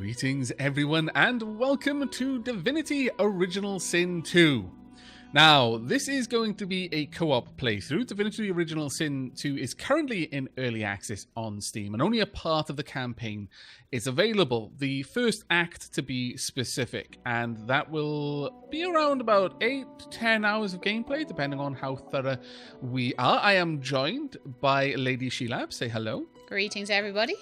Greetings everyone and welcome to Divinity Original Sin 2. Now, this is going to be a co-op playthrough. Divinity Original Sin 2 is currently in early access on Steam and only a part of the campaign is available. The first act to be specific, and that will be around about 8 to 10 hours of gameplay depending on how thorough we are. I am joined by Lady Shilab. Say hello. Greetings everybody.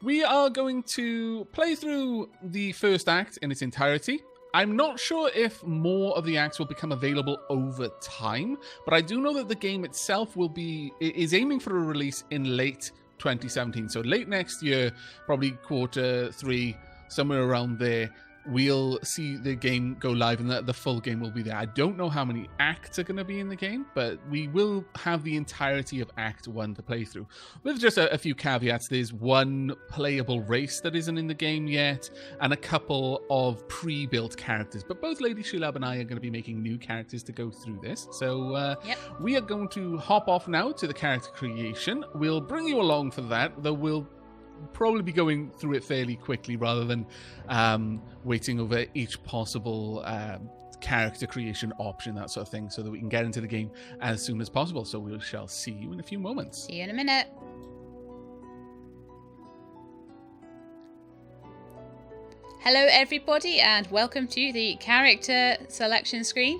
We are going to play through the first act in its entirety. I'm not sure if more of the acts will become available over time, but I do know that the game itself is aiming for a release in late 2017. So late next year, probably quarter 3, somewhere around there, we'll see the game go live and the full game will be there. I don't know how many acts are going to be in the game, but we will have the entirety of Act 1 to play through. With just a few caveats, there's one playable race that isn't in the game yet, and a couple of pre-built characters. But both Lady Shilab and I are going to be making new characters to go through this. So we are going to hop off now to the character creation. We'll bring you along for that, though we'll probably be going through it fairly quickly rather than waiting over each possible character creation option, that sort of thing, so that we can get into the game as soon as possible. So we shall see you in a few moments. See you in a minute. Hello everybody and welcome to the character selection screen.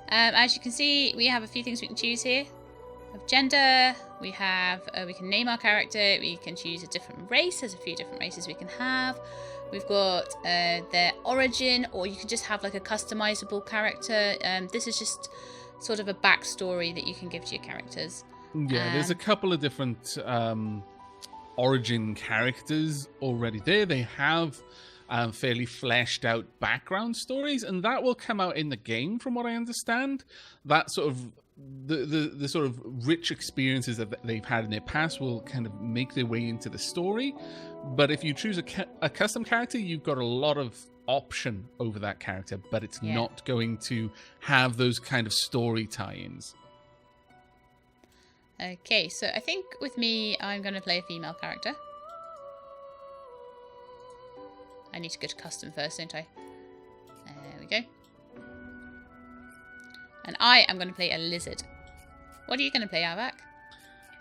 As you can see, we have a few things we can choose here. We have gender, we can name our character, we can choose a different race. There's a few different races we can have. We've got their origin, or you can just have like a customizable character. This is just sort of a backstory that you can give to your characters. Yeah, there's a couple of different origin characters already there. They have fairly fleshed out background stories, and that will come out in the game from what I understand. That sort of the sort of rich experiences that they've had in their past will kind of make their way into the story. But if you choose a custom character, you've got a lot of option over that character, but it's not going to have those kind of story tie-ins. Okay, so I think with me, I'm going to play a female character. I need to go to custom first, don't I? There we go. And I am going to play a lizard. What are you going to play, Aavak?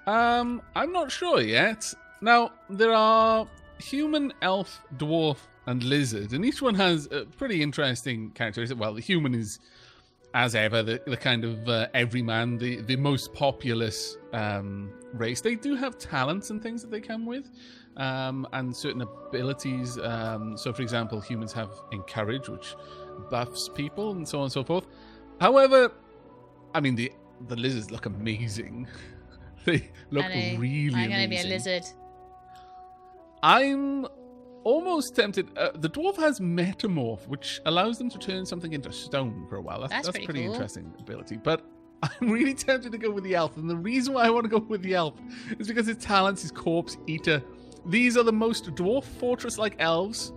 I'm not sure yet. Now, there are human, elf, dwarf, and lizard, and each one has a pretty interesting characteristics. Well, the human is, as ever, the kind of everyman, the most populous race. They do have talents and things that they come with, and certain abilities. So, for example, humans have Encourage, which buffs people, and so on and so forth. However, I mean, the lizards look amazing. They look really amazing. I'm going to be a lizard. I'm almost tempted. The dwarf has Metamorph, which allows them to turn something into stone for a while. That's pretty cool. Interesting ability. But I'm really tempted to go with the elf. And the reason why I want to go with the elf is because his talents is Corpse Eater. These are the most Dwarf Fortress-like elves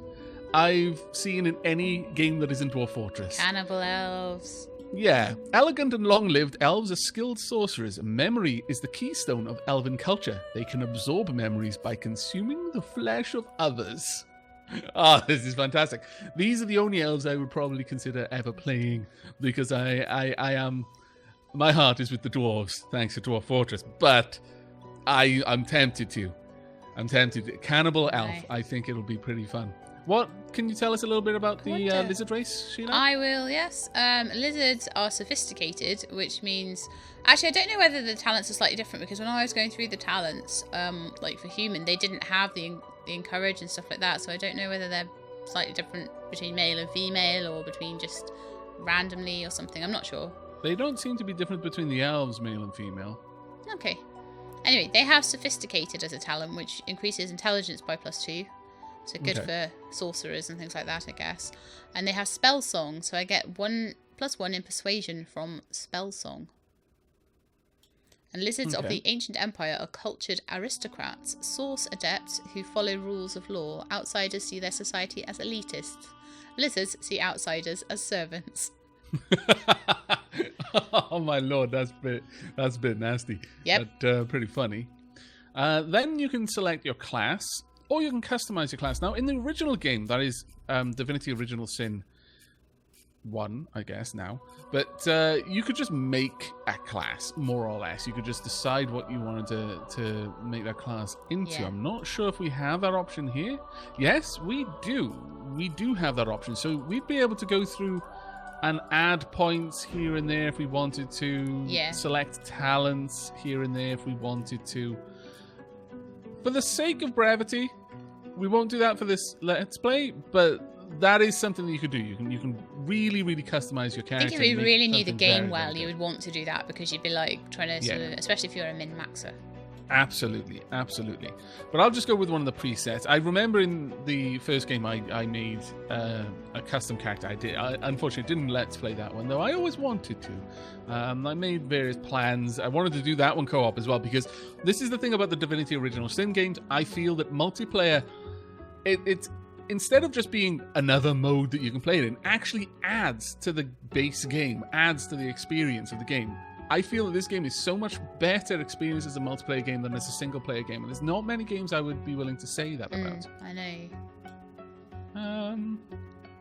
I've seen in any game that isn't Dwarf Fortress. Cannibal elves. Yeah. Elegant and long-lived, elves are skilled sorcerers. Memory is the keystone of elven culture. They can absorb memories by consuming the flesh of others. Ah, this is fantastic. These are the only elves I would probably consider ever playing, because I am... My heart is with the dwarves, thanks to Dwarf Fortress, but I'm tempted to. Cannibal elf, I think it'll be pretty fun. What can you tell us a little bit about the lizard race, Sheila? I will, yes. Lizards are sophisticated, which means... Actually, I don't know whether the talents are slightly different, because when I was going through the talents, like for human, they didn't have the Encourage and stuff like that, so I don't know whether they're slightly different between male and female, or between just randomly or something. I'm not sure. They don't seem to be different between the elves, male and female. Okay. Anyway, they have sophisticated as a talent, which increases intelligence by +2. So good for sorcerers and things like that, I guess. And they have spell song, so I get +1 in persuasion from spell song. And lizards of the ancient empire are cultured aristocrats, source adepts who follow rules of law. Outsiders see their society as elitists. Lizards see outsiders as servants. Oh my lord, that's a bit nasty. Yep. But pretty funny. Then you can select your class. or you can customize your class. Now, in the original game, that is Divinity Original Sin 1, I guess, now. But you could just make a class, more or less. You could just decide what you wanted to make that class into. Yeah. I'm not sure if we have that option here. Yes, we do. We do have that option. So we'd be able to go through and add points here and there if we wanted to. Yeah. Select talents here and there if we wanted to. For the sake of brevity, we won't do that for this Let's Play, but that is something that you could do. You can really, really customize your character. I think if you really knew the game very, well, very you would want to do that because you'd be like trying to, sort of, especially if you're a min-maxer. Absolutely, absolutely. But I'll just go with one of the presets. I remember in the first game I made a custom character. I unfortunately didn't Let's Play that one, though I always wanted to. I made various plans. I wanted to do that one co-op as well, because this is the thing about the Divinity Original Sin games. I feel that multiplayer, it's instead of just being another mode that you can play it in, actually adds to the base game, adds to the experience of the game. I feel that this game is so much better experience as a multiplayer game than as a single-player game, and there's not many games I would be willing to say that about. I know.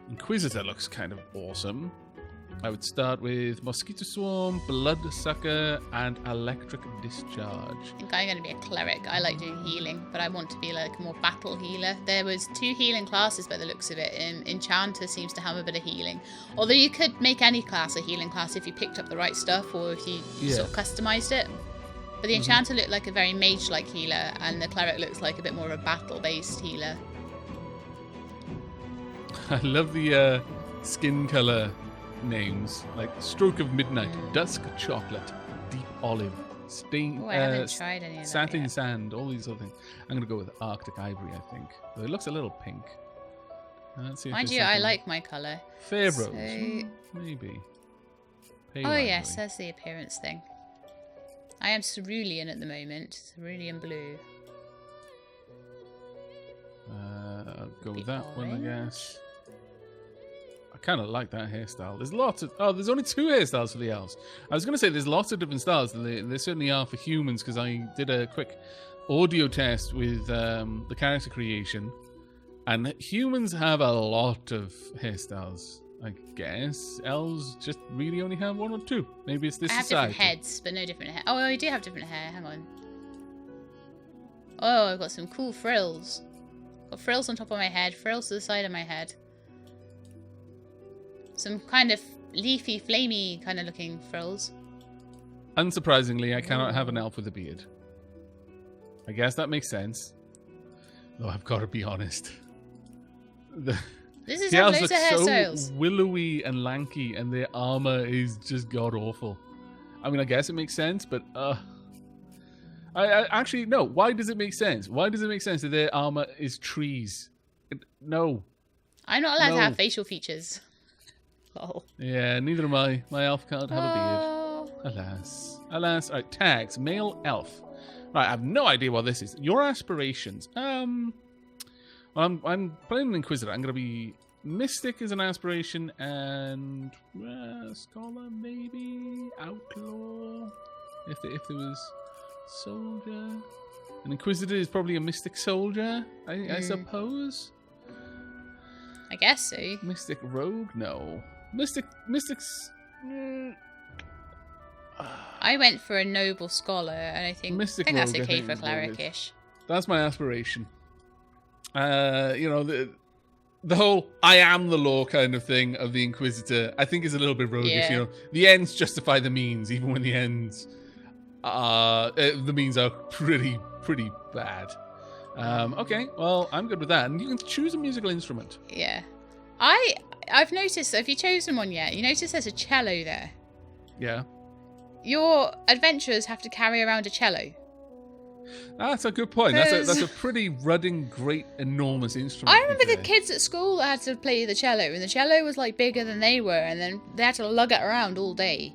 Inquisitor looks kind of awesome. I would start with Mosquito Swarm, Bloodsucker, and Electric Discharge. I think I'm going to be a cleric. I like doing healing, but I want to be like a more battle healer. There was 2 healing classes by the looks of it. Enchanter seems to have a bit of healing. Although you could make any class a healing class if you picked up the right stuff or if you sort of customized it. But the Enchanter looked like a very mage-like healer, and the cleric looks like a bit more of a battle-based healer. I love the skin color names, like Stroke of Midnight, Dusk Chocolate, Deep Olive, Stain, I haven't tried any of that Satin yet. Sand, all these other things. I'm going to go with Arctic Ivory, I think. Though it looks a little pink. Let's see if Mind there's you, I something- like my colour. Fair So- Rose. Maybe. Pale Oh Ivory. yes, that's the appearance thing. I am cerulean at the moment. Cerulean blue. I'll go with Bit that one, I orange. guess. I kind of like that hairstyle. There's lots of... Oh, there's only 2 hairstyles for the elves. I was going to say there's lots of different styles. There certainly are for humans, because I did a quick audio test with the character creation. And humans have a lot of hairstyles, I guess. Elves just really only have 1 or 2. Maybe it's this I have society. different heads, but no different hair. Oh, I do have different hair. Hang on. Oh, I've got some cool frills. Got frills on top of my head, frills to the side of my head. Some kind of leafy, flamey kind of looking frills. Unsurprisingly, I cannot have an elf with a beard. I guess that makes sense. Though I've got to be honest. The This is the have elves loads look of so hairstyles. willowy and lanky, and their armor is just god-awful. I mean, I guess it makes sense, but... I actually, no. Why does it make sense? Why does it make sense that their armor is trees? No. I'm not allowed to No. have facial features. Lol. Yeah, neither am I. My elf can't have a beard. Oh. Alas. Alas. Alright, tags. Male elf. Right, I have no idea what this is. Your aspirations. Well, I'm playing an Inquisitor. I'm going to be Mystic as an aspiration, and Scholar, maybe? Outlaw? If there was Soldier. An Inquisitor is probably a Mystic Soldier, I suppose. I guess so. Mystic Rogue? No. Mystics... I went for a noble scholar, and I think Mystic that's rogue, I okay think for is what it is. cleric-ish. That's my aspiration. You know, the whole I am the law kind of thing of the Inquisitor, I think is a little bit roguish. Yeah. You know, the ends justify the means, even when the ends the means are pretty bad. Okay, well, I'm good with that. And you can choose a musical instrument. Yeah. I've noticed, have you chosen one yet? You notice there's a cello there. Yeah. Your adventurers have to carry around a cello. That's a good point. That's Because- a pretty rudding, great, enormous instrument. I remember the to be kids at school had to play the cello, and the cello was like bigger than they were, and then they had to lug it around all day.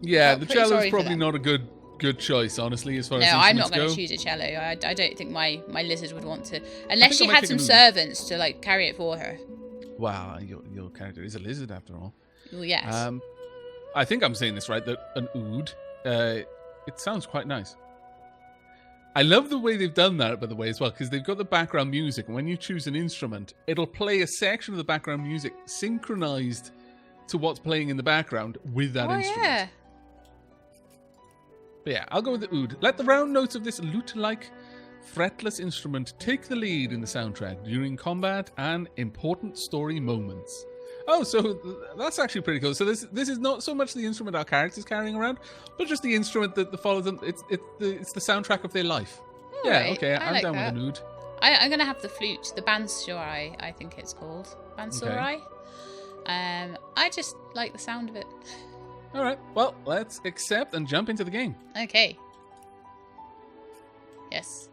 Yeah, I'm the pretty cello's sorry for probably them. not a good choice, honestly, as far No, as I'm not instruments going go. to choose a cello. I don't think my lizard would want to, unless I she might had take some an oud. servants to like carry it for her. Wow, your character is a lizard after all. Well, yes. I think I'm saying this right. That an oud, it sounds quite nice. I love the way they've done that, by the way, as well, because they've got the background music, and when you choose an instrument, it'll play a section of the background music synchronized to what's playing in the background with that instrument. Yeah. But yeah, I'll go with the oud. Let the round notes of this lute-like, fretless instrument take the lead in the soundtrack during combat and important story moments. Oh, so that's actually pretty cool. So this is not so much the instrument our character's carrying around, but just the instrument that follows them. It's the soundtrack of their life. All yeah, right. okay, I'm like down that. with an oud. I'm going to have the flute, the bansorai, I think it's called. Bansorai. Okay. I just like the sound of it. All right, well, let's accept and jump into the game. Okay. Yes.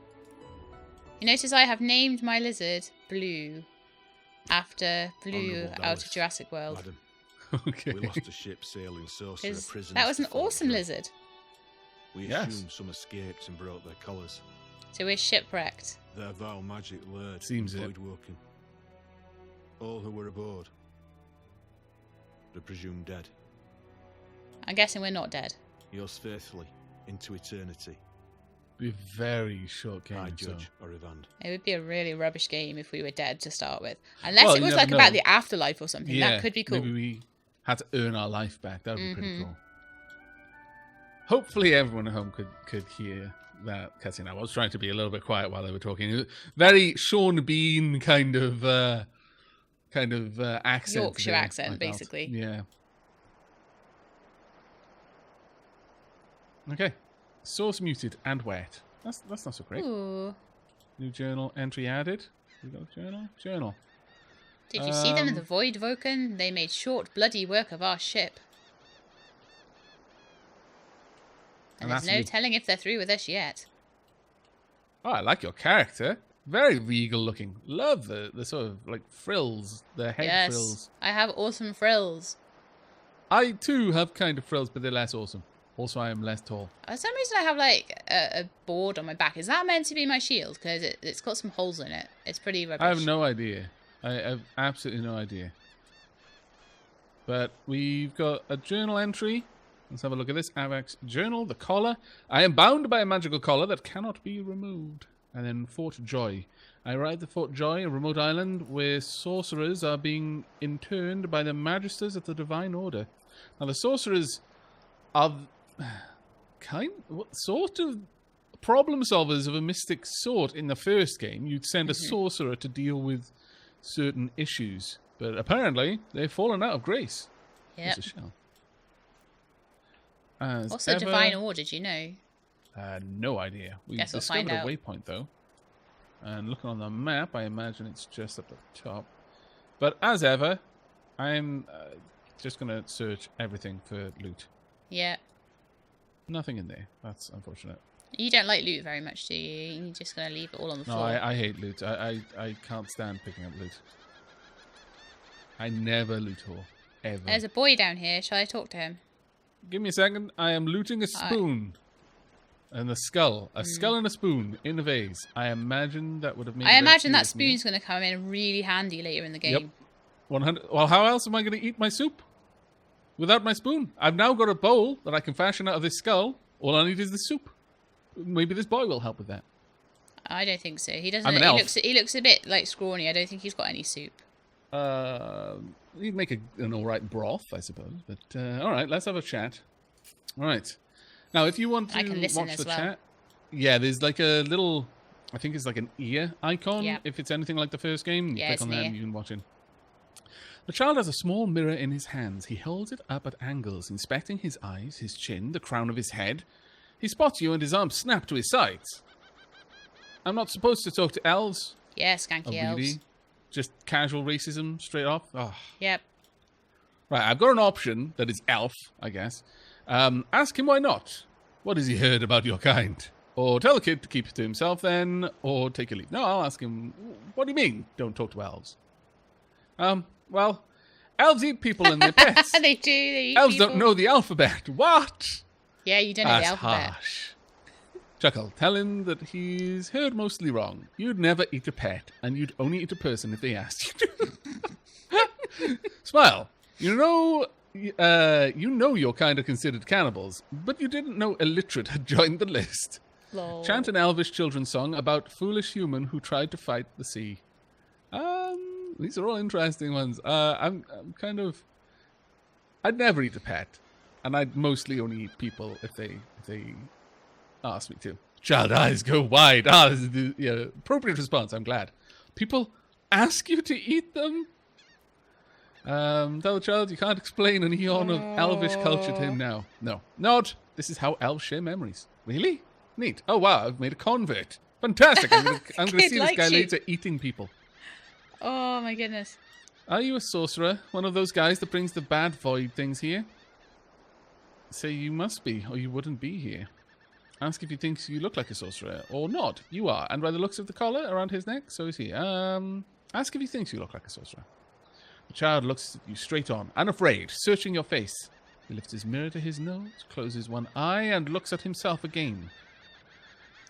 You notice I have named my lizard Blue after Blue out of Jurassic World. Madam, Okay. we lost a ship sailing Sorcerer prisoners. That was an to Fort awesome Druid. lizard. We assumed some escaped and broke their colours. So we're shipwrecked. Their vile magic lured Seems it. void-woken. All who were aboard are presumed dead. I'm guessing we're not dead. Yours faithfully, into eternity. Be a very short game. I so. judge Orivand. It would be a really rubbish game if we were dead to start with. Unless Well, it you was never like about know. the afterlife or something. Yeah, That could be cool. Maybe we had to earn our life back. That would be pretty cool. Hopefully everyone at home could hear that cutscene. I was trying to be a little bit quiet while they were talking. Very Sean Bean kind of accent. Yorkshire there, accent, I felt. basically. Yeah. Okay. Source muted and wet. That's not so great. Ooh. New journal entry added. We got a journal? Journal. Did you see them in the Void Vulcan? They made short, bloody work of our ship. And there's that's no you. telling if they're through with us yet. Oh, I like your character. Very regal looking. Love the sort of like frills, the head Yes, frills. I have awesome frills. I too have kind of frills, but they're less awesome. Also, I am less tall. For some reason, I have like a board on my back. Is that meant to be my shield? Because it's got some holes in it. It's pretty rubbish. I have no idea. I have absolutely no idea. But we've got a journal entry. Let's have a look at this. Aavak's journal, the collar. I am bound by a magical collar that cannot be removed. And then Fort Joy. I arrived at Fort Joy, a remote island where sorcerers are being interned by the magisters of the Divine Order. Now, the sorcerers are what sort of problem solvers of a mystic sort. In the first game, you'd send a sorcerer to deal with certain issues. But apparently, they've fallen out of grace. Yep. It's a shell. As Also, ever, Divine Order, do you know? no idea. We Guess we'll discovered find a out. waypoint, though. And looking on the map, I imagine it's just up at the top. But as ever, I'm just going to search everything for loot. Yeah. Nothing in there. That's unfortunate. You don't like loot very much, do you? You're just going to leave it all on the No, floor. I hate loot. I can't stand picking up loot. I never loot haul. Ever. There's a boy down here. Shall I talk to him? Give me a second. I am looting a spoon. And a skull. A skull and a spoon in a vase. I imagine that would have made I a very imagine that serious meal. spoon's going to come in really handy later in the game. Yep. 100. Well, how else am I going to eat my soup? Without my spoon. I've now got a bowl that I can fashion out of this skull. All I need is the soup. Maybe this boy will help with that. I don't think so. He doesn't. I'm an he elf. looks a bit like scrawny. I don't think he's got any soup. You'd make an alright broth, I suppose. But, alright, let's have a chat. Alright. Now, if you want to I can listen watch as the well. chat... Yeah, there's like a little... I think it's like an ear icon. Yep. If it's anything like the first game, you Yeah, click it's on an that ear. and you can watch it. The child has a small mirror in his hands. He holds it up at angles, inspecting his eyes, his chin, the crown of his head. He spots you and his arms snap to his sides. I'm not supposed to talk to elves. Yeah, Oh, skanky elves. really? Just casual racism straight off? Oh. Yep. Right, I've got an option that is elf, I guess. Ask him why not. What has he heard about your kind? Or tell the kid to keep it to himself then, or take a leave. No, I'll ask him, what do you mean, don't talk to elves? Well, elves eat people and their pets. They do. They eat Elves people. don't know the alphabet. What? Yeah, you don't know That's the alphabet. harsh. Chuckle, tell him that he's heard mostly wrong. You'd never eat a pet, and you'd only eat a person if they asked you to. Smile. You know your kind are considered cannibals, but you didn't know illiterate had joined the list. Lol. Chant an elvish children's song about foolish human who tried to fight the sea. These are all interesting ones. I'm kind of... I'd never eat a pet. And I'd mostly only eat people if they ask me to. Child eyes go wide. This is the appropriate response. I'm glad. People ask you to eat them? Tell the child you can't explain an eon of elvish culture to him now. No. Not. This is how elves share memories. Really? Neat. Oh, wow. I've made a convert. Fantastic. I'm going to see this guy later eating people. Oh, my goodness. Are you a sorcerer? One of those guys that brings the bad void things here? Say you must be, or you wouldn't be here. Ask if he thinks you look like a sorcerer, or not. You are, and by the looks of the collar around his neck, so is he. Ask if he thinks you look like a sorcerer. The child looks at you straight on, unafraid, searching your face. He lifts his mirror to his nose, closes one eye, and looks at himself again.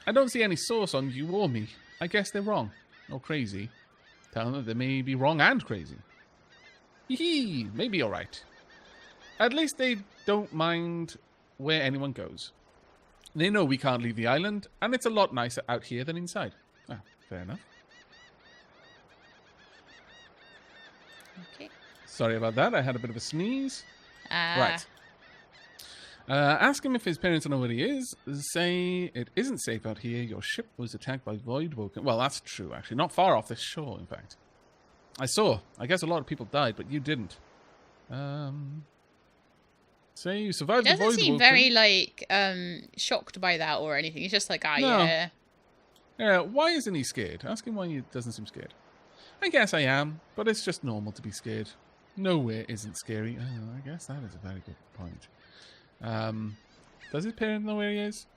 I don't see any source on you or me. I guess they're wrong, or crazy. Tell them that they may be wrong and crazy. Hee, maybe you're right. At least they don't mind where anyone goes. They know we can't leave the island, and it's a lot nicer out here than inside. Ah, fair enough. Okay. Sorry about that. I had a bit of a sneeze. Right. Ask him if his parents know where he is. Say it isn't safe out here. Your ship was attacked by Voidwoken. Well, that's true, actually. Not far off this shore, in fact. I saw. I guess a lot of people died, but you didn't. Say you survived the Voidwoken. He doesn't seem very, like, shocked by that or anything. He's just like, no. Yeah. Yeah, why isn't he scared? Ask him why he doesn't seem scared. I guess I am, but it's just normal to be scared. Nowhere isn't scary. Oh, I guess that is a very good point. Does his parents know where he is?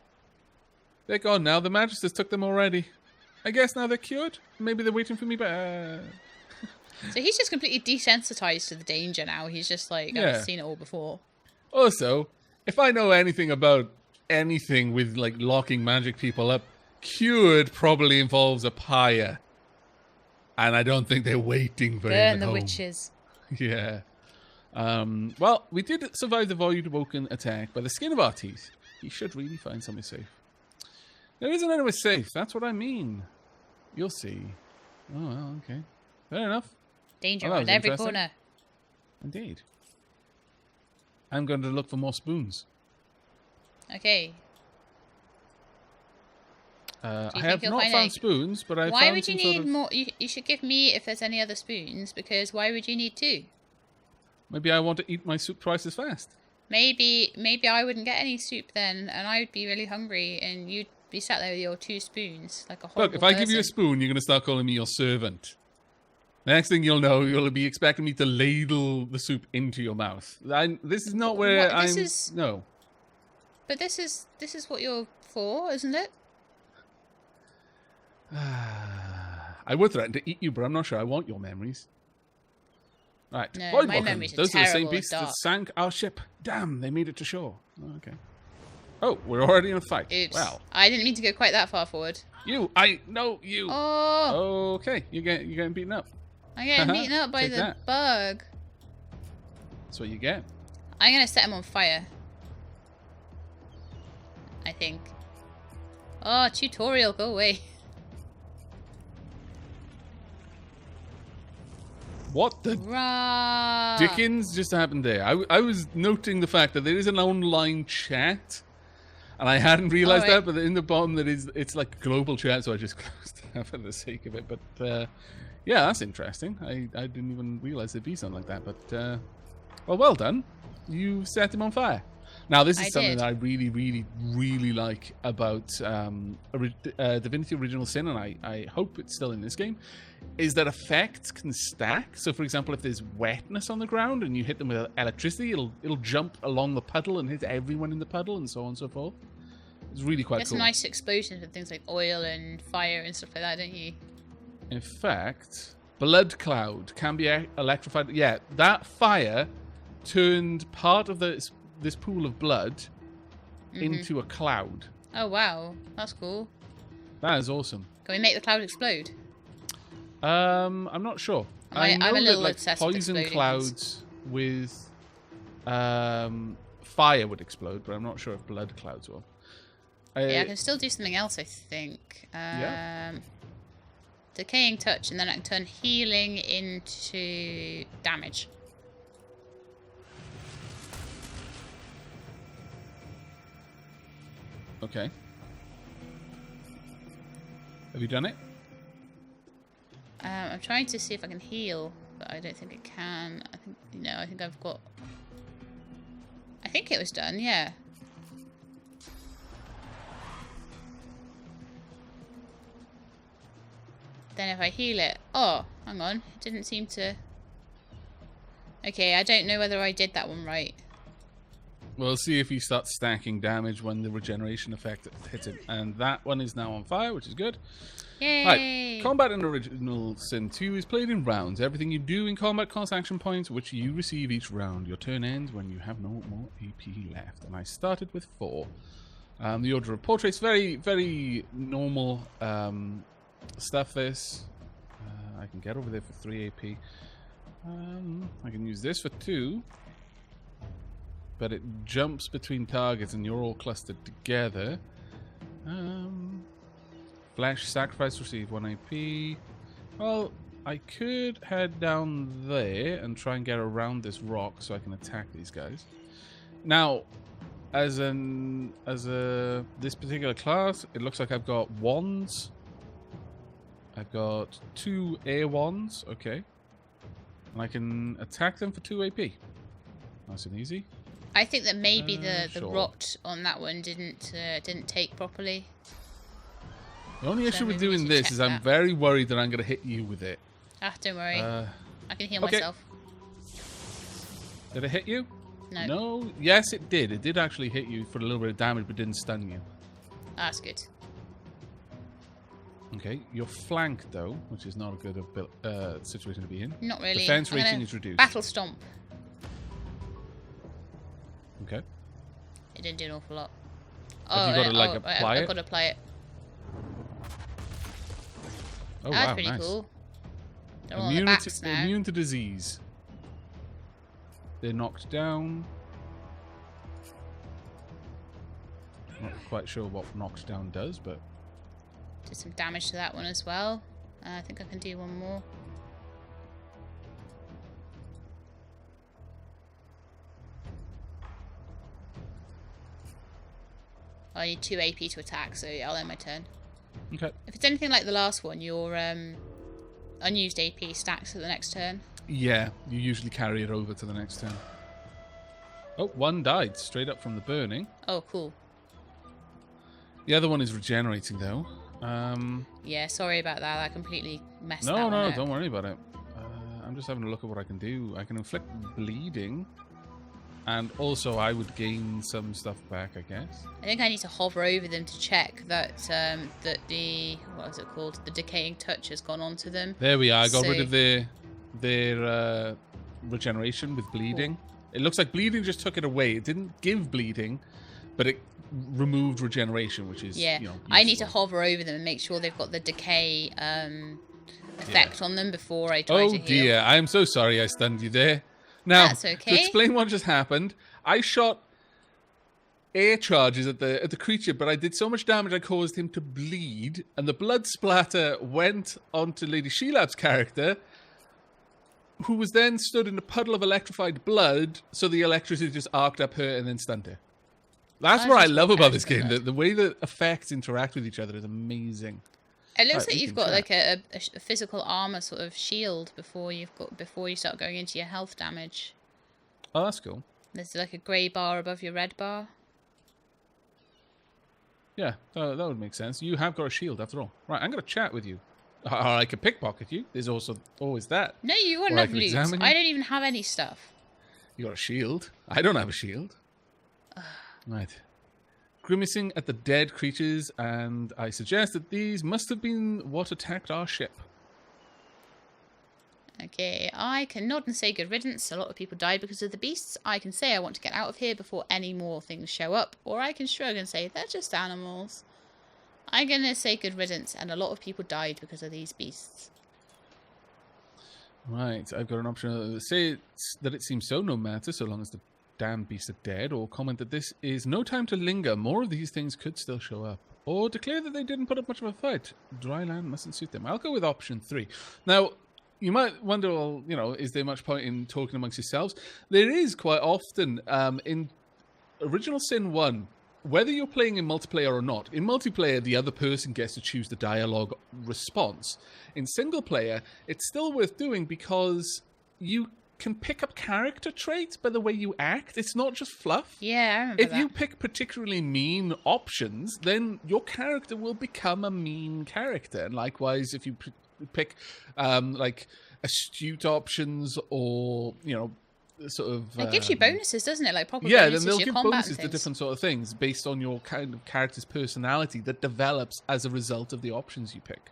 They're gone now. The Magisters took them already. I guess now they're cured. Maybe they're waiting for me, but... So he's just completely desensitized to the danger now. He's just like, I've seen it all before. Also, if I know anything about anything with, like, locking magic people up, cured probably involves a pyre. And I don't think they're waiting for him at Burn the home. witches. Yeah. Well, we did survive the Voidwoken attack by the skin of our teeth. He should really find somewhere safe. There isn't anywhere safe. That's what I mean. You'll see. Oh, well, okay. Fair enough. Danger around every corner. Indeed. I'm going to look for more spoons. Okay. I have not found spoons, but I found some. Why would you need more? You should give me if there's any other spoons, because why would you need two? Maybe I want to eat my soup twice as fast. Maybe I wouldn't get any soup then, and I would be really hungry, and you'd be sat there with your 2 spoons, like a horrible Look, if I give you a spoon, you're going to start calling me your servant. The next thing you'll know, you'll be expecting me to ladle the soup into your mouth. This is not where No. But this is what you're for, isn't it? I would threaten to eat you, but I'm not sure I want your memories. Right. No, my memories are Those are the same terrible beasts and that dark. sank our ship. Damn, they made it to shore. Oh, okay. Oh, we're already in a fight. Oops. Well. I didn't mean to go quite that far forward. You. Oh. Okay, you're getting beaten up. I'm getting beaten up by the bug. That's what you get. I'm going to set him on fire. I think. Oh, tutorial, go away. What the Dickens just happened there? I was noting the fact that there is an online chat, and I hadn't realized that, but in the bottom it's like a global chat, so I just closed it for the sake of it. But yeah, that's interesting. I didn't even realize there'd be something like that. But well done. You set him on fire. Now, this is something that I really, really, really like about Divinity Original Sin, and I hope it's still in this game, is that effects can stack. So, for example, if there's wetness on the ground and you hit them with electricity, it'll jump along the puddle and hit everyone in the puddle and so on and so forth. It's really quite cool. There's nice explosions with things like oil and fire and stuff like that, don't you? In fact, Blood Cloud can be electrified. Yeah, that fire turned part of this pool of blood into a cloud. Oh, wow. That's cool. That is awesome. Can we make the cloud explode? I'm not sure. I'm a little obsessed with poison clouds with fire would explode, but I'm not sure if blood clouds will. Yeah, I can still do something else, I think. Yeah. Decaying touch, and then I can turn healing into damage. Okay. Have you done it? I'm trying to see if I can heal, but I don't think it can. I think I think I've got. I think it was done. Yeah. Then if I heal it, oh, hang on, it didn't seem to. Okay, I don't know whether I did that one right. We'll see if he starts stacking damage when the regeneration effect hits it. And that one is now on fire, which is good. Yay! Right. Combat in Original Sin 2 is played in rounds. Everything you do in combat costs action points, which you receive each round. Your turn ends when you have no more AP left. And I started with 4. The order of portraits, very, very normal stuff this. I can get over there for 3 AP. I can use this for 2. But it jumps between targets and you're all clustered together. Flash, sacrifice, receive 1 AP. Well, I could head down there and try and get around this rock so I can attack these guys. Now, as this particular class, it looks like I've got wands. I've got 2 air wands, okay. And I can attack them for 2 AP. Nice and easy. I think that maybe the sure. rot on that one didn't take properly. The only issue with maybe we doing should this check is I'm that. very worried that I'm going to hit you with it. Ah, don't worry. I can heal okay. myself. Did it hit you? No. No? Yes, it did. It did actually hit you for a little bit of damage, but didn't stun you. Ah, that's good. Okay, you're flanked though, which is not a good situation to be in. Not really. Defense I'm rating gonna is reduced. Battle stomp. Okay. It didn't do an awful lot. Have you got to like apply I've it? got to apply it. Oh That's wow, pretty nice. cool. They're all on the backs now. Immune to disease. They're knocked down. Not quite sure what knocked down does, but Did some damage to that one as well. I think I can do one more. I need 2 AP to attack, so I'll end my turn. okay. If it's anything like the last one, your unused AP stacks at the next turn. Yeah, you usually carry it over to the next turn. Oh, one died straight up from the burning. Oh, cool. The other one is regenerating though. Yeah, sorry about that. I completely messed that No, one up. don't worry about it. I'm just having a look at what I can do. I can inflict bleeding. And also I would gain some stuff back, I guess. I think I need to hover over them to check that that the, what is it called? The decaying touch has gone onto them. There we are. I got So- rid of their regeneration with bleeding. It looks like bleeding just took it away. It didn't give bleeding, but it removed regeneration, which is, Yeah, you know, I need to useful. hover over them and make sure they've got the decay effect on them before I try Oh to heal. dear, I am so sorry I stunned you there. Now, That's okay. to explain what just happened, I shot air charges at the creature, but I did so much damage I caused him to bleed, and the blood splatter went onto Lady Shelap's character, who was then stood in a puddle of electrified blood, so the electricity just arced up her and then stunned her. That's I what I just love got about this character game. blood. The way the effects interact with each other is amazing. It looks Right, like we you've can got chat. like a physical armor sort of shield before you start going into your health damage. Oh, that's cool. There's like a grey bar above your red bar. Yeah, that would make sense. You have got a shield after all. Right, I'm going to chat with you. Or I could pickpocket you. There's also always that. No, you wouldn't Or I have can loot. examine you. I don't even have any stuff. You got a shield. I don't have a shield. Right. Grimacing at the dead creatures, and I suggest that these must have been what attacked our ship. Okay, I can nod and say good riddance. A lot of people died because of the beasts. I can say I want to get out of here before any more things show up. Or I can shrug and say they're just animals. I'm going to say good riddance, and a lot of people died because of these beasts. Right, I've got an option. Say that it seems so, no matter, so long as the damn beasts are dead, or comment that this is no time to linger. More of these things could still show up. Or declare that they didn't put up much of a fight. Dry land mustn't suit them. I'll go with option 3. Now, you might wonder, well, is there much point in talking amongst yourselves? There is quite often. In Original Sin 1, whether you're playing in multiplayer or not, in multiplayer, the other person gets to choose the dialogue response. In single player, it's still worth doing because you can pick up character traits by the way you act. It's not just fluff. Yeah, I remember If you pick particularly mean options, then your character will become a mean character. And likewise, if you pick like astute options or sort of it gives you bonuses, doesn't it? Like proper yeah, bonuses, then they'll your give combat bonuses and to different sort of things based on your kind of character's personality that develops as a result of the options you pick.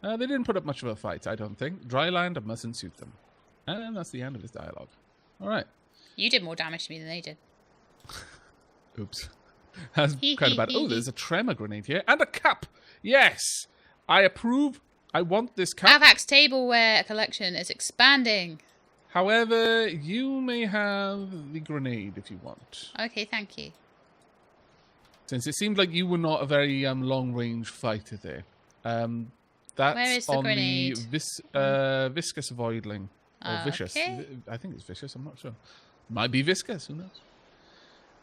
They didn't put up much of a fight, I don't think. Dry land mustn't suit them. And that's the end of his dialogue. All right. You did more damage to me than they did. Oops. That's kind of bad. Oh, there's a tremor grenade here. And a cup. Yes. I approve. I want this cup. Aavak's tableware collection is expanding. However, you may have the grenade if you want. Okay, thank you. Since it seemed like you were not a very long-range fighter there. That's Where is the on grenade? the viscous voidling. Or vicious. Okay. I think it's vicious. I'm not sure. Might be viscous. Who knows?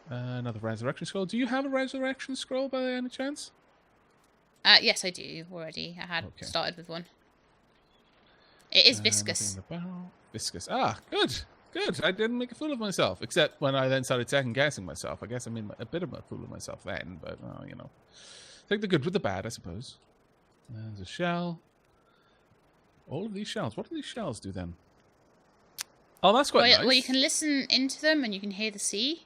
Another resurrection scroll. Do you have a resurrection scroll by any chance? Yes, I do already. I had started with one. It is viscous. Nothing in the barrel. Viscous. Ah, good. Good. I didn't make a fool of myself. Except when I then started second-guessing myself. I guess I made a bit of a fool of myself then. But, take the good with the bad, I suppose. There's a shell. All of these shells. What do these shells do then? Oh, that's quite nice. Well, you can listen into them and you can hear the sea.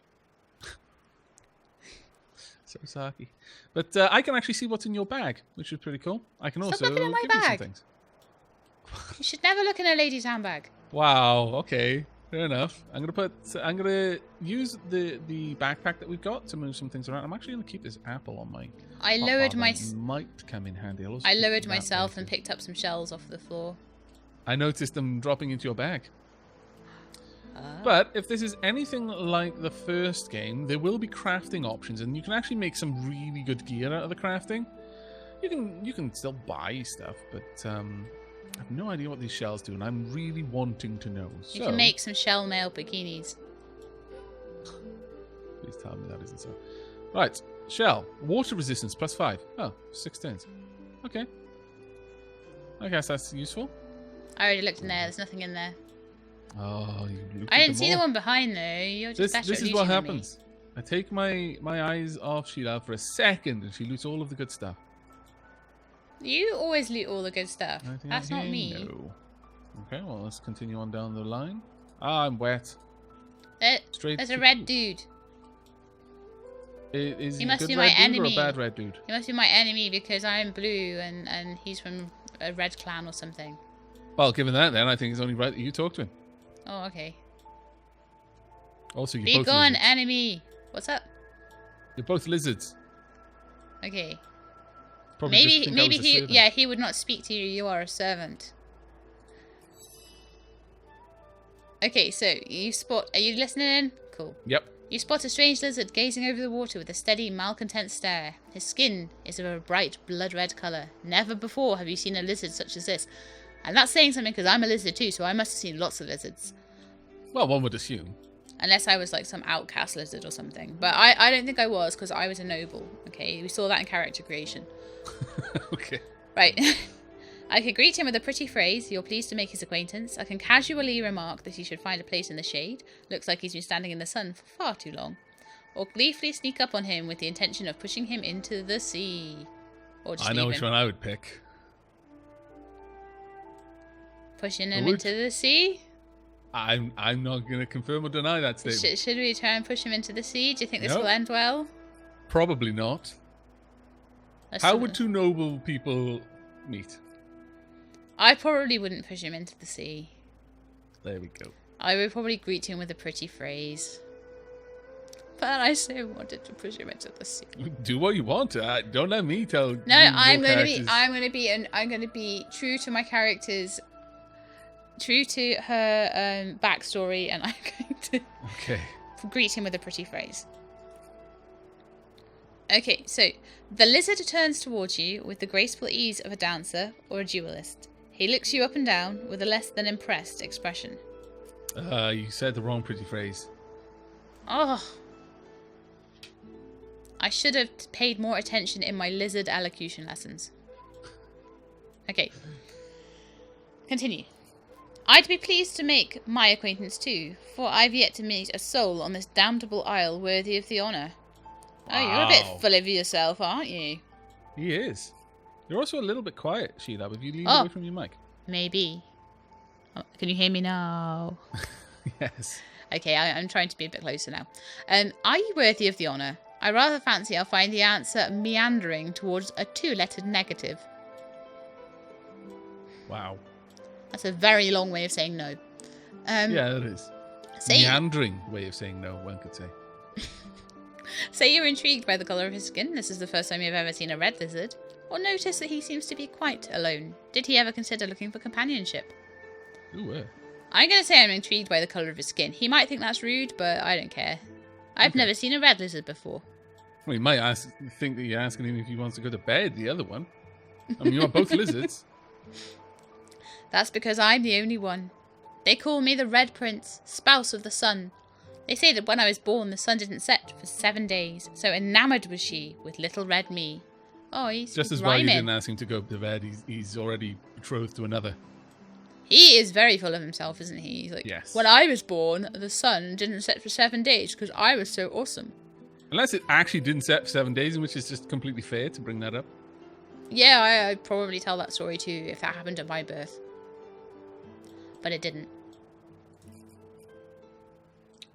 So sarky. But I can actually see what's in your bag, which is pretty cool. I can also looking in my give you some bag. things. You should never look in a lady's handbag. Wow. Okay. Fair enough. I'm gonna use the backpack that we've got to move some things around. I'm actually gonna keep this apple on my. I lowered my. Might come in handy. I lowered myself and picked up some shells off the floor. I noticed them dropping into your bag. But if this is anything like the first game, there will be crafting options, and you can actually make some really good gear out of the crafting. You can still buy stuff, but I have no idea what these shells do, and I'm really wanting to know. You can make some shell mail bikinis. Please tell me that isn't so. Right, shell. Water resistance, +5. Oh, 6 turns. Okay. I guess that's useful. I already looked in there. There's nothing in there. Oh, you looked I at didn't them see all. the one behind though. You're just better This at is what looting than me. happens. I take my eyes off Sheila for a second, and she loots all of the good stuff. You always loot all the good stuff. That's not me. No. Okay, well, let's continue on down the line. Ah, I'm wet. There's a red dude. Is He he a must good be red my dude or a enemy. bad red dude? He must be my enemy because I'm blue and he's from a red clan or something. Well, given that, then I think it's only right that you talk to him. Oh, okay. Also, you're Be both gone, lizards. enemy. What's up? You're both lizards. Okay. Probably just think I was a servant. He would not speak to you. You are a servant. Okay, so you spot. Are you listening? Cool. Yep. You spot a strange lizard gazing over the water with a steady, malcontent stare. His skin is of a bright blood red colour. Never before have you seen a lizard such as this. And that's saying something because I'm a lizard too, so I must have seen lots of lizards. Well, one would assume. Unless I was like some outcast lizard or something. But I don't think I was because I was a noble. Okay, we saw that in character creation. Okay. Right. I could greet him with a pretty phrase, you're pleased to make his acquaintance. I can casually remark that he should find a place in the shade. Looks like he's been standing in the sun for far too long. Or gleefully sneak up on him with the intention of pushing him into the sea. Or just I know leave which him. one I would pick. Pushing him would. into the sea? I'm not going to confirm or deny that statement. Should we try and push him into the sea? Do you think this Nope. will end well? Probably not. How would two noble people meet? I probably wouldn't push him into the sea. There we go. I would probably greet him with a pretty phrase. But I so wanted to push him into the sea. Do what you want. Don't let me tell. No, you I'm your going to be. characters. I'm going to be true to my characters, true to her backstory, and I'm going to. Okay. greet him with a pretty phrase. Okay, so the lizard turns towards you with the graceful ease of a dancer or a duelist. He looks you up and down with a less than impressed expression. You said the wrong pretty phrase. Oh. I should have paid more attention in my lizard elocution lessons. Okay. Continue. I'd be pleased to make my acquaintance too, for I've yet to meet a soul on this damnable isle worthy of the honour. Wow. Oh, you're a bit full of yourself, aren't you? He is. You're also a little bit quiet, Sheila, if you lean away from your mic. Maybe. Oh, can you hear me now? Yes. Okay, I'm trying to be a bit closer now. Are you worthy of the honour? I rather fancy I'll find the answer meandering towards a 2-lettered negative. Wow. That's a very long way of saying no. Yeah, it is. Meandering way of saying no, one could say. Say you're intrigued by the colour of his skin. This is the first time you've ever seen a red lizard. Or notice that he seems to be quite alone. Did he ever consider looking for companionship? Ooh, I'm going to say I'm intrigued by the colour of his skin. He might think that's rude, but I don't care. I've never seen a red lizard before. Well, you might think that you're asking him if he wants to go to bed, the other one. I mean, you're both lizards. That's because I'm the only one. They call me the Red Prince, spouse of the sun. They say that when I was born, the sun didn't set for 7 days. So enamoured was she with little red me. Oh, he's just as well you didn't ask him to go to bed. He's already betrothed to another. He is very full of himself, isn't he? He's like, yes. When I was born, the sun didn't set for 7 days because I was so awesome. Unless it actually didn't set for 7 days, in which is just completely fair to bring that up. Yeah, I'd probably tell that story too if that happened at my birth. But it didn't.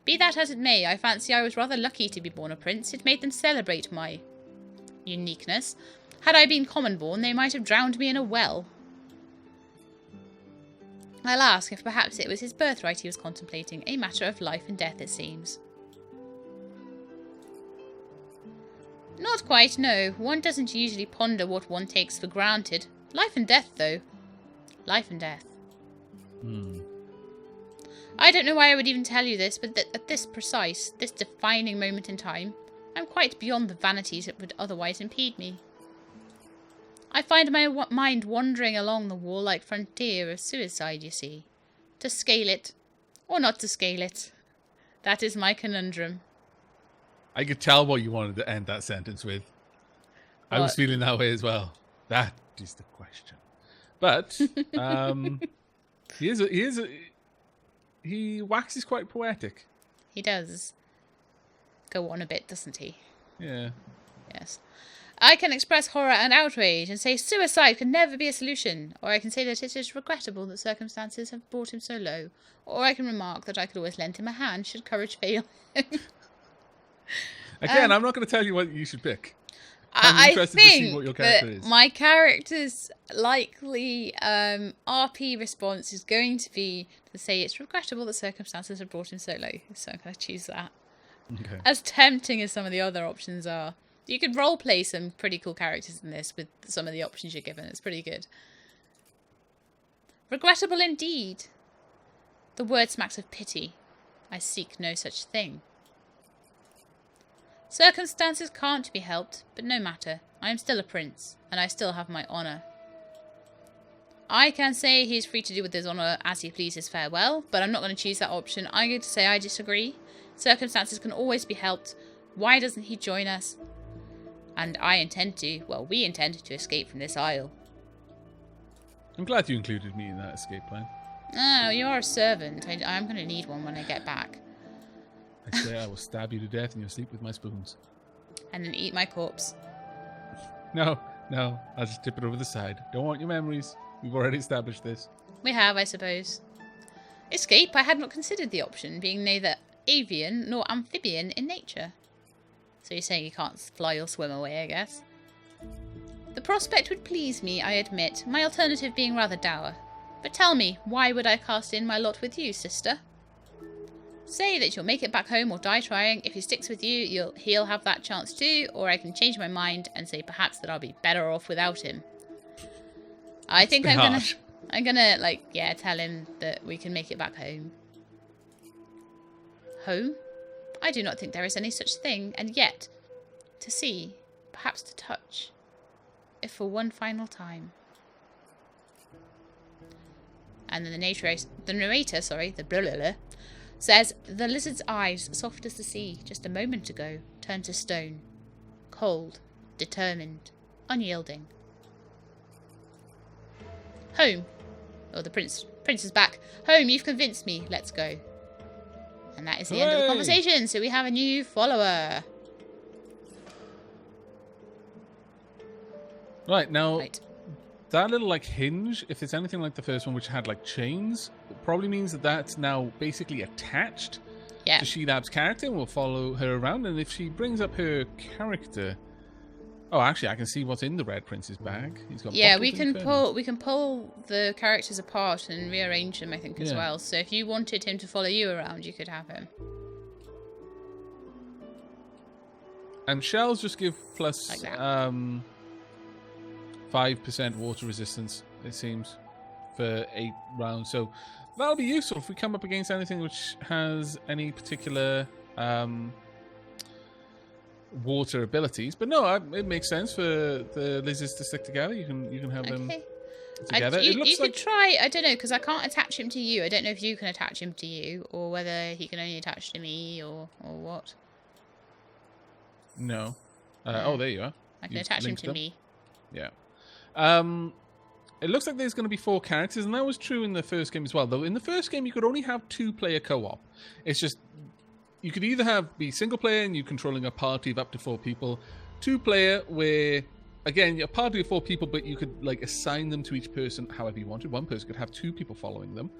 Be that as it may, I fancy I was rather lucky to be born a prince. It made them celebrate my uniqueness. Had I been common born, they might have drowned me in a well. I'll ask if perhaps it was his birthright he was contemplating. A matter of life and death, it seems. Not quite, no. One doesn't usually ponder what one takes for granted. Life and death, though. Life and death. I don't know why I would even tell you this, but at this defining moment in time, I'm quite beyond the vanities that would otherwise impede me. I find my mind wandering along the wall-like frontier of suicide, you see. To scale it, or not to scale it. That is my conundrum. I could tell what you wanted to end that sentence with. I was feeling that way as well. That is the question. But he waxes quite poetic. He does go on a bit, doesn't he? Yeah. Yes. I can express horror and outrage and say suicide can never be a solution, or I can say that it is regrettable that circumstances have brought him so low, or I can remark that I could always lend him a hand should courage fail him. Again, I'm not going to tell you what you should pick. I interested think to see what your character is. My character's likely RP response is going to be to say it's regrettable that circumstances have brought him so low, so I'm going to choose that. Okay. As tempting as some of the other options are. You could roleplay some pretty cool characters in this with some of the options you're given. It's pretty good. Regrettable indeed. The word smacks of pity. I seek no such thing. Circumstances can't be helped, but no matter. I am still a prince, and I still have my honour. I can say he is free to do with his honour as he pleases farewell, but I'm not going to choose that option. I'm going to say I disagree. Circumstances can always be helped. Why doesn't he join us? And we intend to escape from this isle. I'm glad you included me in that escape plan. Oh, you are a servant. I'm going to need one when I get back. I say I will stab you to death in your sleep with my spoons. And then eat my corpse. No, I'll just tip it over the side. Don't want your memories. We've already established this. We have, I suppose. Escape, I had not considered the option, being neither avian nor amphibian in nature. So you're saying you can't fly or swim away, I guess. The prospect would please me, I admit, my alternative being rather dour. But tell me, why would I cast in my lot with you, sister? Say that you'll make it back home or die trying. If he sticks with you, he'll have that chance too, or I can change my mind and say perhaps that I'll be better off without him. I think I'm gonna tell him that we can make it back home. Home? I do not think there is any such thing, and yet, to see, perhaps to touch, if for one final time. And then the narrator, the blah, blah, blah, says, the lizard's eyes, soft as the sea, just a moment ago, turned to stone. Cold, determined, unyielding. Home. Oh, the prince is back. Home, you've convinced me. Let's go. And that is the end of the conversation. So we have a new follower. Right, now, that little, like, hinge, if it's anything like the first one, which had, like, chains, it probably means that that's now basically attached to Shelab's character, and we'll follow her around. And if she brings up her character... Oh, actually, I can see what's in the Red Prince's bag. He's got we can pull the characters apart and rearrange them, I think, as well. So if you wanted him to follow you around, you could have him. And shells just give plus like that. 5% water resistance, it seems, for 8 rounds. So that'll be useful if we come up against anything which has any particular water abilities. But no, it makes sense for the lizards to stick together. You can have them together. You could try, I don't know, because I can't attach him to you. I don't know if you can attach him to you, or whether he can only attach to me, or what. No. Oh, there you are. I can attach him to me. Yeah. It looks like there's going to be 4 characters, and that was true in the first game as well. Though in the first game, you could only have 2-player co-op. It's just you could either be single player and you controlling a party of up to 4 people, 2-player where again a party of 4 people, but you could like assign them to each person however you wanted. One person could have 2 people following them,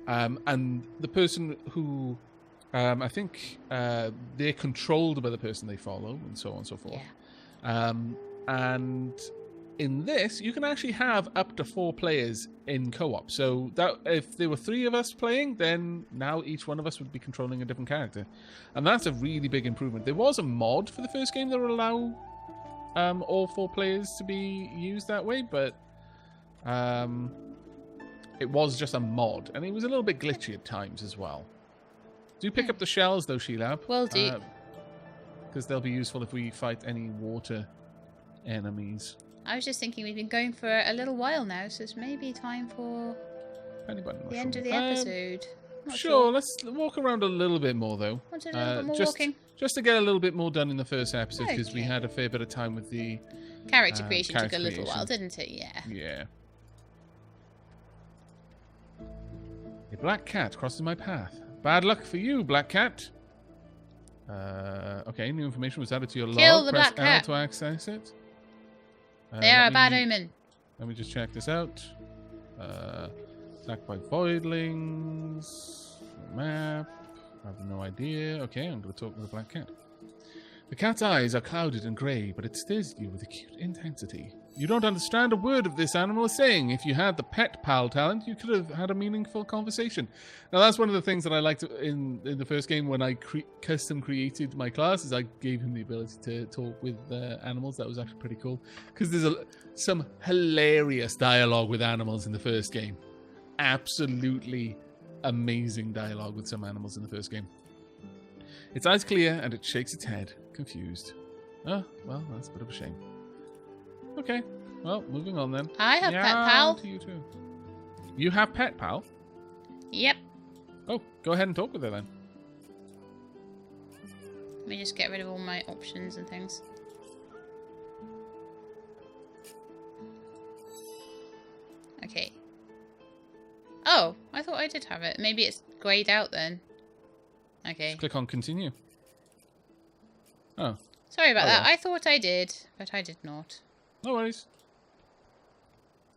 and the person who I think they're controlled by the person they follow, and so on and so forth. Yeah. And in this, you can actually have up to 4 players in co-op. So that if there were 3 of us playing, then now each one of us would be controlling a different character. And that's a really big improvement. There was a mod for the first game that would allow all 4 players to be used that way, but it was just a mod. And it was a little bit glitchy at times as well. Do pick up the shells, though, Shelab. Will do. Because they'll be useful if we fight any water enemies. I was just thinking we've been going for a little while now, so it's maybe time for the end of the episode. Sure, let's walk around a little bit more, though. Want a little bit more walking? Just to get a little bit more done in the first episode, because we had a fair bit of time with the... Character creation took a little while, didn't it? Yeah. Yeah. A black cat crosses my path. Bad luck for you, black cat. Okay, new information was added to your log. Kill the Press black cat. L to access it. They are a bad omen. Let me just check this out. Attacked by voidlings. Map. I have no idea. Okay, I'm going to talk with the black cat. The cat's eyes are clouded and grey, but it stares at you with acute intensity. You don't understand a word of this animal is saying. If you had the pet pal talent, you could have had a meaningful conversation. Now, that's one of the things that I liked in the first game when I custom created my class, is I gave him the ability to talk with animals. That was actually pretty cool. Because there's some hilarious dialogue with animals in the first game. Absolutely amazing dialogue with some animals in the first game. Its eyes clear and it shakes its head, confused. Oh, well, that's a bit of a shame. Okay, well, moving on then. I have Pet Pal. To you too. You have Pet Pal? Yep. Oh, go ahead and talk with her then. Let me just get rid of all my options and things. Okay. Oh, I thought I did have it. Maybe it's greyed out then. Okay. Just click on continue. Oh. Sorry about that. I thought I did, but I did not. No worries.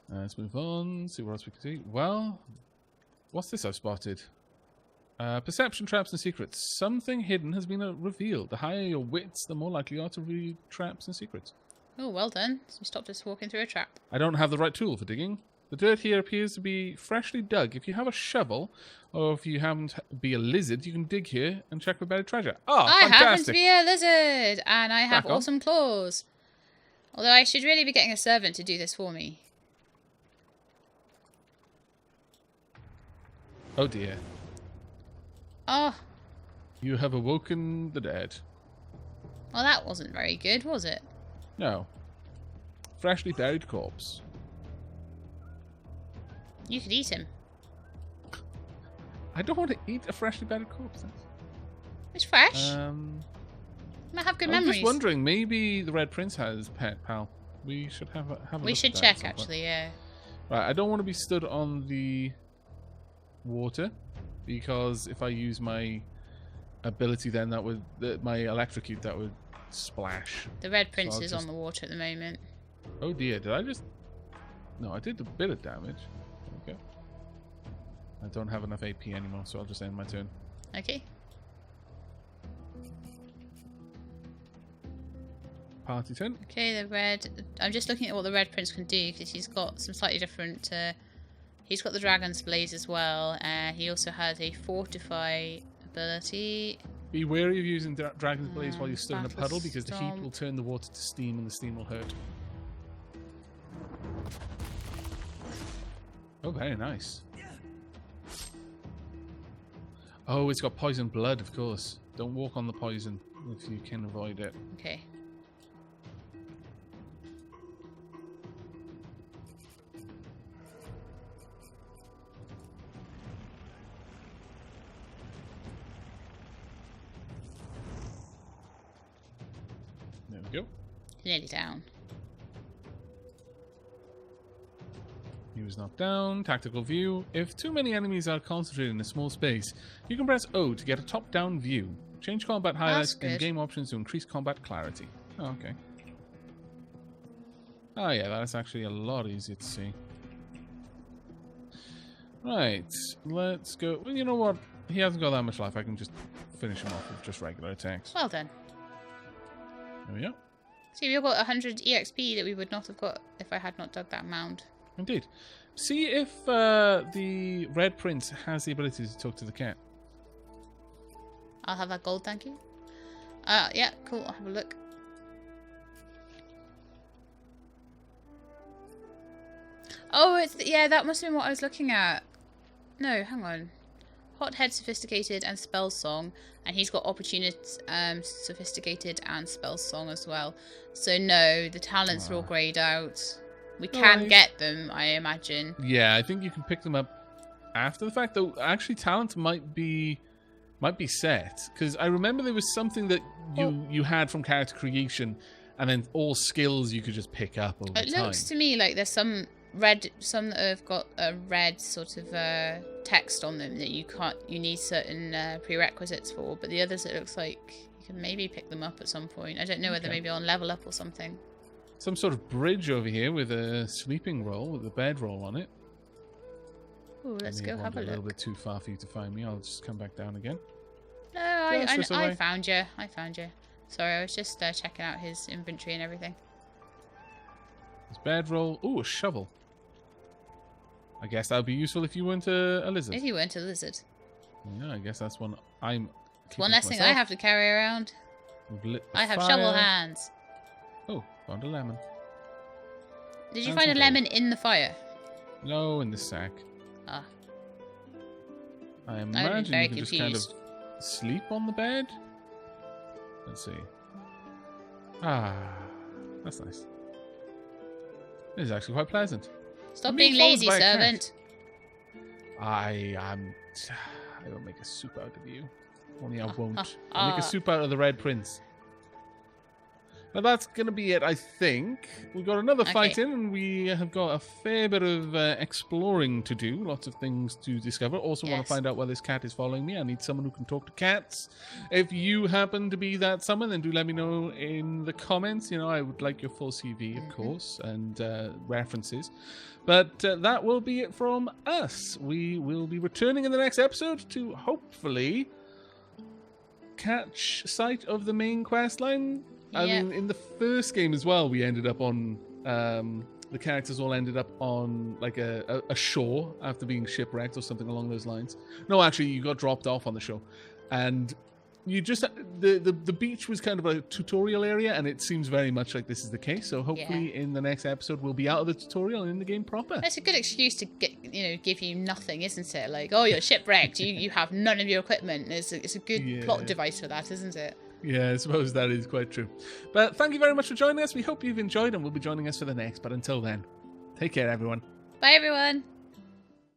Let's move on. See what else we can see. Well, what's this I've spotted? Perception, traps, and secrets. Something hidden has been revealed. The higher your wits, the more likely you are to read traps and secrets. Oh, well done. So you stopped us walking through a trap. I don't have the right tool for digging. The dirt here appears to be freshly dug. If you have a shovel, or if you happen to be a lizard, you can dig here and check for buried treasure. Oh, I fantastic. happen to be a lizard, and I have awesome claws. Although I should really be getting a servant to do this for me. Oh dear. Oh. You have awoken the dead. Well, that wasn't very good, was it? No. Freshly buried corpse. You could eat him. I don't want to eat a freshly buried corpse. It's fresh. Might have good I'm memories. just wondering, maybe the Red Prince has pet pal. We should have a look. We should at that check, at some point. actually, yeah. Right, I don't want to be stood on the water because if I use my ability, then that would my electrocute that would splash. The Red Prince I'll is on the water at the moment. Oh dear, did I just? No, I did a bit of damage. Okay. I don't have enough AP anymore, so I'll just end my turn. Okay. Party turn. Okay, the red. I'm just looking at what the Red Prince can do because he's got some slightly different. He's got the Dragon's Blaze as well. He also has a Fortify ability. Be wary of using Dragon's Blaze while you're stood in a Battle puddle because the heat Storm. will turn the water to steam and the steam will hurt. Oh, very nice. Oh, it's got poison blood, of course. Don't walk on the poison if you can avoid it. Okay. There we go. Nearly down. He was knocked down. Tactical view. If too many enemies are concentrated in a small space, you can press O to get a top-down view. Change combat highlights good. and game options to increase combat clarity. Oh, okay. Oh yeah, that's actually a lot easier to see. Right, let's go. Well, you know what? He hasn't got that much life. I can just finish him off with just regular attacks. Well done. There we go. See, we've got 100 EXP that we would not have got if I had not dug that mound. Indeed. See if the Red Prince has the ability to talk to the cat. I'll have that gold, thank you. Yeah, cool. I'll have a look. Oh, it's yeah. That must have been what I was looking at. No, hang on. Hothead, Sophisticated, and Spell Song, and he's got Opportunity, Sophisticated, and Spell Song as well. So no, the talents are all greyed out. We can Nice. get them, I imagine. Yeah, I think you can pick them up after the fact. Though actually, talent might be set because I remember there was something that you had from character creation, and then all skills you could just pick up over It time. looks to me like there's some that have got a red sort of text on them that you need certain prerequisites for, but the others it looks like you can maybe pick them up at some point. I don't know whether Okay. maybe on level up or something. Some sort of bridge over here with a sleeping roll with a bed roll on it. Ooh, let's I may go have a wander a little look. bit too far for you to find me. I'll just come back down again. No, Just this I way. found you. I found you. Sorry, I was just checking out his inventory and everything. There's bed roll. Ooh, a shovel. I guess that would be useful if you weren't a lizard. If you weren't a lizard. Yeah, I guess that's one I'm. It's one less thing I have to carry around. I have shovel hands. Oh, found a lemon. Did you And find a some lemon in the fire? No, in the sack. Ah. I been imagine very you can just kind confused. of sleep on the bed. Let's see. Ah, that's nice. This is actually quite pleasant. Stop I'm being being followed lazy, by a cat. servant. I will make a soup out of you. Only I won't. ah, I'll make a ah. soup out of the Red Prince. But that's going to be it, I think. We've got another fight Okay. in, and we have got a fair bit of exploring to do. Lots of things to discover. Also want Yes. to find out why this cat is following me. I need someone who can talk to cats. If you happen to be that someone, then do let me know in the comments. You know, I would like your full CV, of course, and references. But that will be it from us. We will be returning in the next episode to hopefully catch sight of the main quest line. I Yep. mean, in the first game as well, we ended up on the characters all ended up on like a shore after being shipwrecked or something along those lines. No, actually, you got dropped off on the shore, and you just the beach was kind of a tutorial area, and it seems very much like this is the case. So hopefully in the next episode we'll be out of the tutorial and in the game proper. It's a good excuse to give you nothing, isn't it? Like, oh, you're shipwrecked. you have none of your equipment. It's a good plot device for that, isn't it? Yeah, I suppose that is quite true. But thank you very much for joining us. We hope you've enjoyed, and will be joining us for the next. But until then, take care, everyone. Bye, everyone.